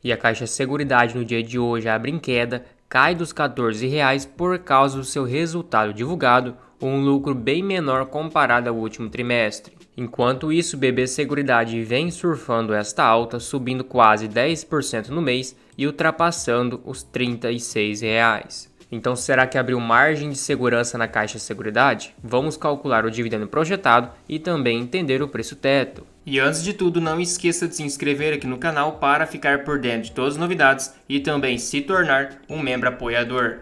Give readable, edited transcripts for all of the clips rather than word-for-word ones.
E a Caixa Seguridade no dia de hoje abre em queda, cai dos R$ 14 por causa do seu resultado divulgado, um lucro bem menor comparado ao último trimestre. Enquanto isso, o BB Seguridade vem surfando esta alta, subindo quase 10% no mês e ultrapassando os R$ 36. Então, será que abriu margem de segurança na Caixa Seguridade? Vamos calcular o dividendo projetado e também entender o preço teto. E antes de tudo, não esqueça de se inscrever aqui no canal para ficar por dentro de todas as novidades e também se tornar um membro apoiador.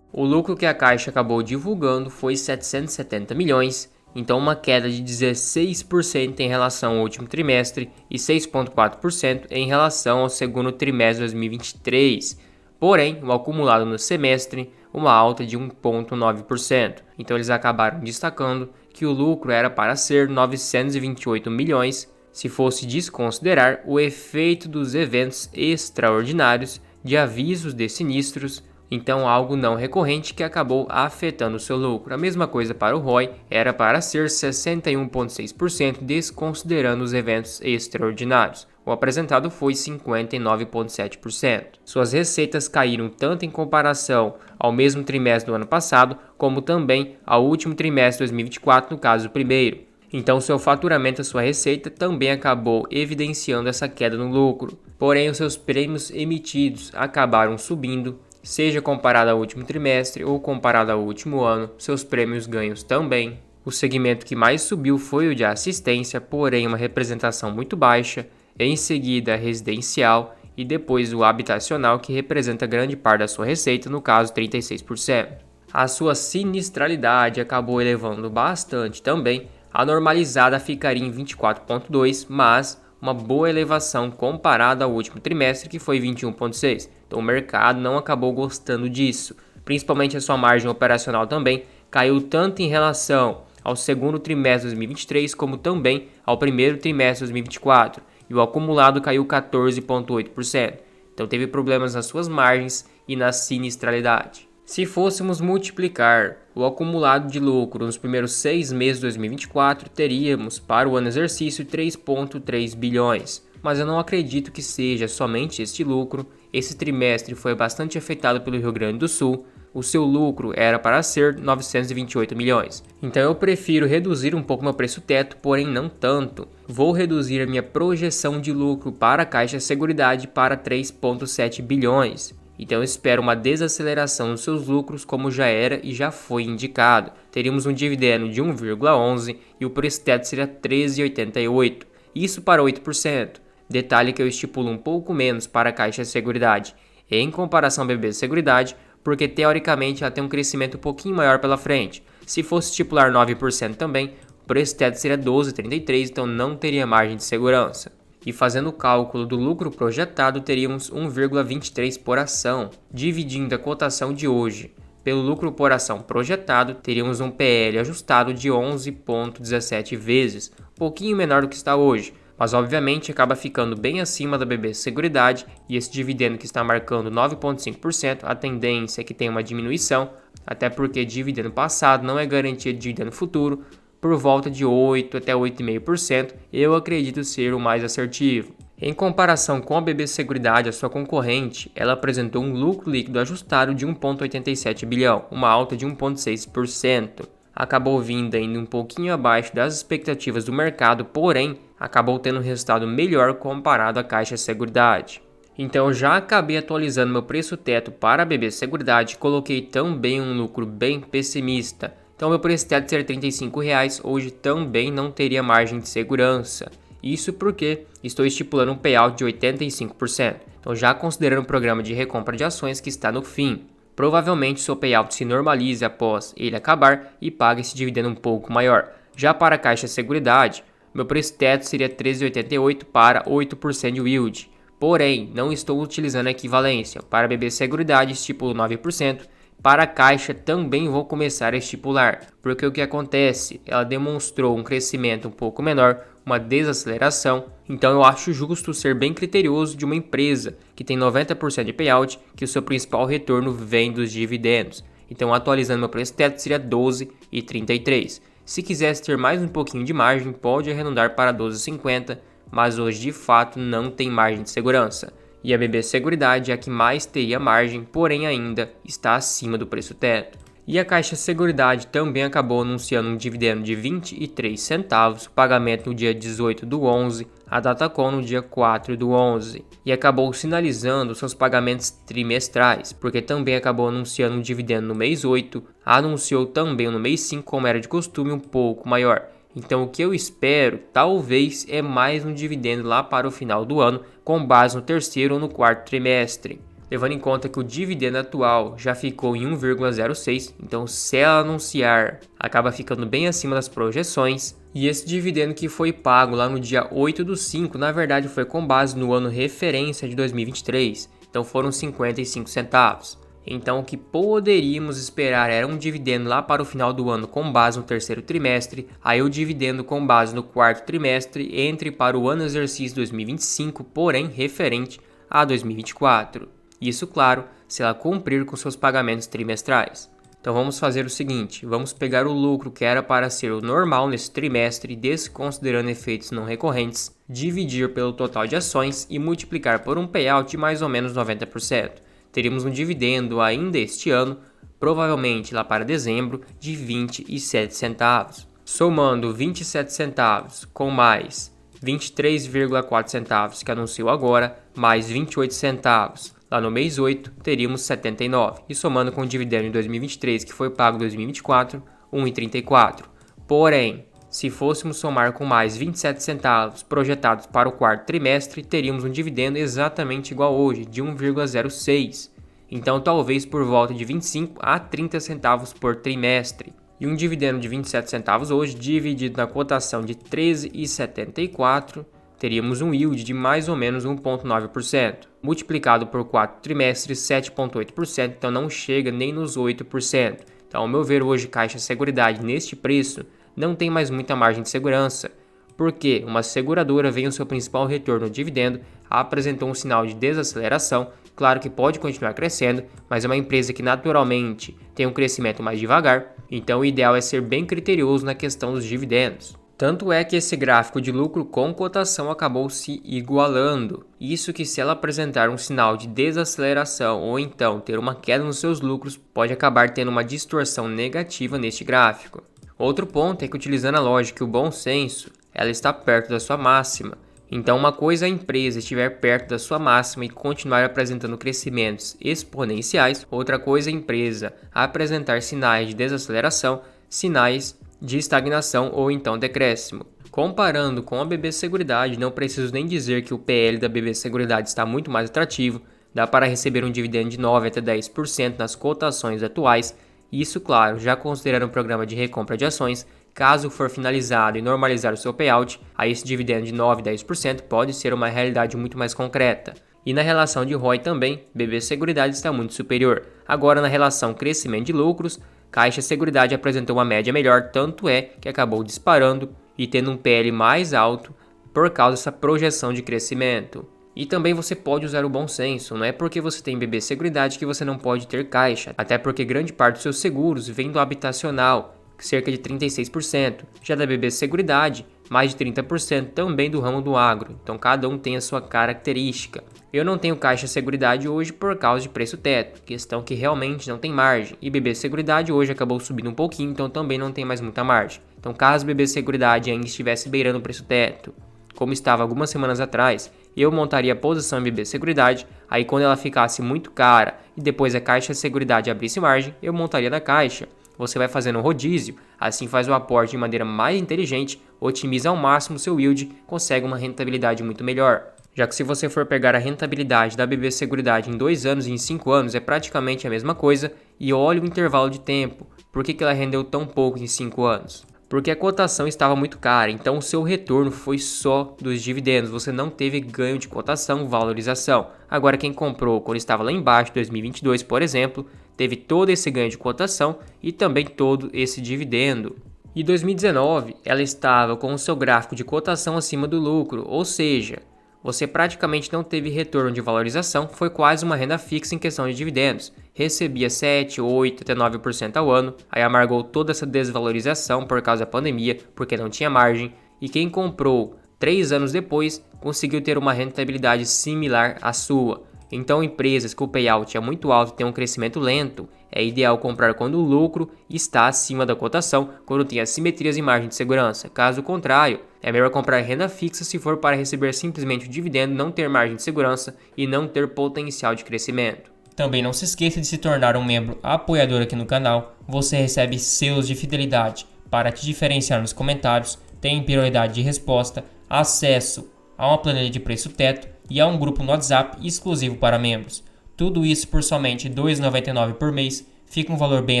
O lucro que a Caixa acabou divulgando foi 770 milhões, então uma queda de 16% em relação ao último trimestre e 6,4% em relação ao segundo trimestre de 2023. Porém, o acumulado no semestre, uma alta de 1,9%. Então eles acabaram destacando que o lucro era para ser 928 milhões, se fosse desconsiderar o efeito dos eventos extraordinários de avisos de sinistros, então algo não recorrente que acabou afetando o seu lucro. A mesma coisa para o ROI, era para ser 61,6% desconsiderando os eventos extraordinários. O apresentado foi 59,7%. Suas receitas caíram tanto em comparação ao mesmo trimestre do ano passado, como também ao último trimestre de 2024, no caso primeiro. Então, seu faturamento e sua receita também acabou evidenciando essa queda no lucro. Porém, os seus prêmios emitidos acabaram subindo, seja comparado ao último trimestre ou comparado ao último ano, seus prêmios ganhos também. O segmento que mais subiu foi o de assistência, porém uma representação muito baixa, em seguida residencial e depois o habitacional, que representa grande parte da sua receita, no caso 36%. A sua sinistralidade acabou elevando bastante também, a normalizada ficaria em 24,2%, mas uma boa elevação comparada ao último trimestre, que foi 21,6%. Então o mercado não acabou gostando disso, principalmente a sua margem operacional também caiu tanto em relação ao segundo trimestre de 2023 como também ao primeiro trimestre de 2024, e o acumulado caiu 14,8%. Então teve problemas nas suas margens e na sinistralidade. Se fôssemos multiplicar o acumulado de lucro nos primeiros 6 meses de 2024, teríamos para o ano exercício 3,3 bilhões. Mas eu não acredito que seja somente este lucro. Esse trimestre foi bastante afetado pelo Rio Grande do Sul. O seu lucro era para ser 928 milhões. Então eu prefiro reduzir um pouco meu preço teto, porém não tanto. Vou reduzir a minha projeção de lucro para a Caixa Seguridade para 3,7 bilhões. Então eu espero uma desaceleração nos seus lucros, como já era e já foi indicado. Teríamos um dividendo de 1,11 e o preço teto seria 13,88. Isso para 8%. Detalhe que eu estipulo um pouco menos para a Caixa Seguridade em comparação ao BB Seguridade, porque teoricamente ela tem um crescimento um pouquinho maior pela frente. Se fosse estipular 9% também, o preço teto seria 12,33, então não teria margem de segurança. E fazendo o cálculo do lucro projetado, teríamos 1,23 por ação. Dividindo a cotação de hoje pelo lucro por ação projetado, teríamos um PL ajustado de 11,17 vezes, um pouquinho menor do que está hoje, mas obviamente acaba ficando bem acima da BB Seguridade, e esse dividendo que está marcando 9,5%, a tendência é que tenha uma diminuição, até porque dividendo passado não é garantia de dividendo futuro. Por volta de 8 até 8,5%, eu acredito ser o mais assertivo. Em comparação com a BB Seguridade, a sua concorrente, ela apresentou um lucro líquido ajustado de 1,87 bilhão, uma alta de 1,6%. Acabou vindo ainda um pouquinho abaixo das expectativas do mercado, porém, acabou tendo um resultado melhor comparado à Caixa Seguridade. Então já acabei atualizando meu preço teto para a BB Seguridade, coloquei também um lucro bem pessimista. Então meu preço teto seria R$ 35, hoje também não teria margem de segurança. Isso porque estou estipulando um payout de 85%, então já considerando o programa de recompra de ações que está no fim. Provavelmente seu payout se normalize após ele acabar e pague esse dividendo um pouco maior. Já para a Caixa Seguridade, meu preço teto seria 13,88 para 8% de yield. Porém, não estou utilizando a equivalência. Para a BB Seguridade estipulo 9%. Para a Caixa também vou começar a estipular, porque o que acontece? Ela demonstrou um crescimento um pouco menor, uma desaceleração, então eu acho justo ser bem criterioso de uma empresa que tem 90% de payout, que o seu principal retorno vem dos dividendos. Então atualizando meu preço teto seria 12,33. Se quisesse ter mais um pouquinho de margem, pode arredondar para 12,50, mas hoje de fato não tem margem de segurança. E a BB Seguridade é a que mais teria margem, porém ainda está acima do preço teto. E a Caixa Seguridade também acabou anunciando um dividendo de 23 centavos, pagamento no dia 18 do 11, a Datacom no dia 4 do 11. E acabou sinalizando seus pagamentos trimestrais, porque também acabou anunciando um dividendo no mês 8, anunciou também no mês 5, como era de costume, um pouco maior. Então o que eu espero, talvez, é mais um dividendo lá para o final do ano, com base no terceiro ou no quarto trimestre. Levando em conta que o dividendo atual já ficou em 1,06, então se ela anunciar, acaba ficando bem acima das projeções. E esse dividendo que foi pago lá no dia 8 do 5, na verdade foi com base no ano referência de 2023, então foram 55 centavos. Então o que poderíamos esperar era um dividendo lá para o final do ano com base no terceiro trimestre, aí o dividendo com base no quarto trimestre entre para o ano exercício 2025, porém referente a 2024. Isso, claro, se ela cumprir com seus pagamentos trimestrais. Então vamos fazer o seguinte, vamos pegar o lucro que era para ser o normal nesse trimestre, desconsiderando efeitos não recorrentes, dividir pelo total de ações e multiplicar por um payout de mais ou menos 90%. Teríamos um dividendo ainda este ano, provavelmente lá para dezembro, de 27 centavos. Somando 27 centavos com mais 23,4 centavos que anunciou agora, mais 28 centavos lá no mês 8, teríamos 79. E somando com o dividendo de 2023 que foi pago em 2024, 1,34. Porém, se fôssemos somar com mais 27 centavos projetados para o quarto trimestre, teríamos um dividendo exatamente igual hoje, de 1,06. Então talvez por volta de 25 a 30 centavos por trimestre. E um dividendo de 27 centavos hoje, dividido na cotação de 13,74, teríamos um yield de mais ou menos 1,9%. Multiplicado por 4 trimestres, 7,8%, então não chega nem nos 8%. Então, ao meu ver, hoje Caixa Seguridade neste preço não tem mais muita margem de segurança, porque uma seguradora vem o seu principal retorno no dividendo, apresentou um sinal de desaceleração, claro que pode continuar crescendo, mas é uma empresa que naturalmente tem um crescimento mais devagar, então o ideal é ser bem criterioso na questão dos dividendos. Tanto é que esse gráfico de lucro com cotação acabou se igualando. Isso que se ela apresentar um sinal de desaceleração ou então ter uma queda nos seus lucros, pode acabar tendo uma distorção negativa neste gráfico. Outro ponto é que utilizando a lógica e o bom senso, ela está perto da sua máxima. Então uma coisa é a empresa estiver perto da sua máxima e continuar apresentando crescimentos exponenciais, outra coisa é a empresa apresentar sinais de desaceleração, sinais de estagnação ou então decréscimo. Comparando com a BB Seguridade, não preciso nem dizer que o PL da BB Seguridade está muito mais atrativo, dá para receber um dividendo de 9 até 10% nas cotações atuais, isso claro, já considerando um programa de recompra de ações, caso for finalizado e normalizar o seu payout, aí esse dividendo de 9 a 10% pode ser uma realidade muito mais concreta. E na relação de ROI também, BB Seguridade está muito superior. Agora na relação crescimento de lucros, Caixa Seguridade apresentou uma média melhor, tanto é que acabou disparando e tendo um PL mais alto por causa dessa projeção de crescimento. E também você pode usar o bom senso, não é porque você tem BB Seguridade que você não pode ter caixa, até porque grande parte dos seus seguros vem do habitacional, cerca de 36%, já da BB Seguridade, mais de 30% também do ramo do agro, então cada um tem a sua característica. Eu não tenho Caixa Seguridade hoje por causa de preço teto, questão que realmente não tem margem, e BB Seguridade hoje acabou subindo um pouquinho, então também não tem mais muita margem. Então caso BB Seguridade ainda estivesse beirando o preço teto, como estava algumas semanas atrás, eu montaria a posição em BB Seguridade, aí quando ela ficasse muito cara e depois a Caixa Seguridade abrisse margem, eu montaria na Caixa. Você vai fazendo um rodízio, assim faz o aporte de maneira mais inteligente, otimiza ao máximo o seu yield, consegue uma rentabilidade muito melhor. Já que se você for pegar a rentabilidade da BB Seguridade em 2 anos e em 5 anos é praticamente a mesma coisa, e olha o intervalo de tempo, por que ela rendeu tão pouco em 5 anos? Porque a cotação estava muito cara, então o seu retorno foi só dos dividendos, você não teve ganho de cotação, valorização. Agora quem comprou quando estava lá embaixo, 2022 por exemplo, teve todo esse ganho de cotação e também todo esse dividendo. E 2019 ela estava com o seu gráfico de cotação acima do lucro, ou seja, você praticamente não teve retorno de valorização, foi quase uma renda fixa em questão de dividendos. Recebia 7, 8, até 9% ao ano, aí amargou toda essa desvalorização por causa da pandemia, porque não tinha margem, e quem comprou 3 anos depois conseguiu ter uma rentabilidade similar à sua. Então, empresas que o payout é muito alto e tem um crescimento lento, é ideal comprar quando o lucro está acima da cotação, quando tem assimetrias em margem de segurança. Caso contrário, é melhor comprar renda fixa se for para receber simplesmente o dividendo, não ter margem de segurança e não ter potencial de crescimento. Também não se esqueça de se tornar um membro apoiador aqui no canal. Você recebe selos de fidelidade para te diferenciar nos comentários, tem prioridade de resposta, acesso a uma planilha de preço teto e a um grupo no WhatsApp exclusivo para membros. Tudo isso por somente R$ 2,99 por mês. Fica um valor bem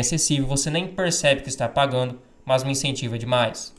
acessível, você nem percebe que está pagando, mas me incentiva demais.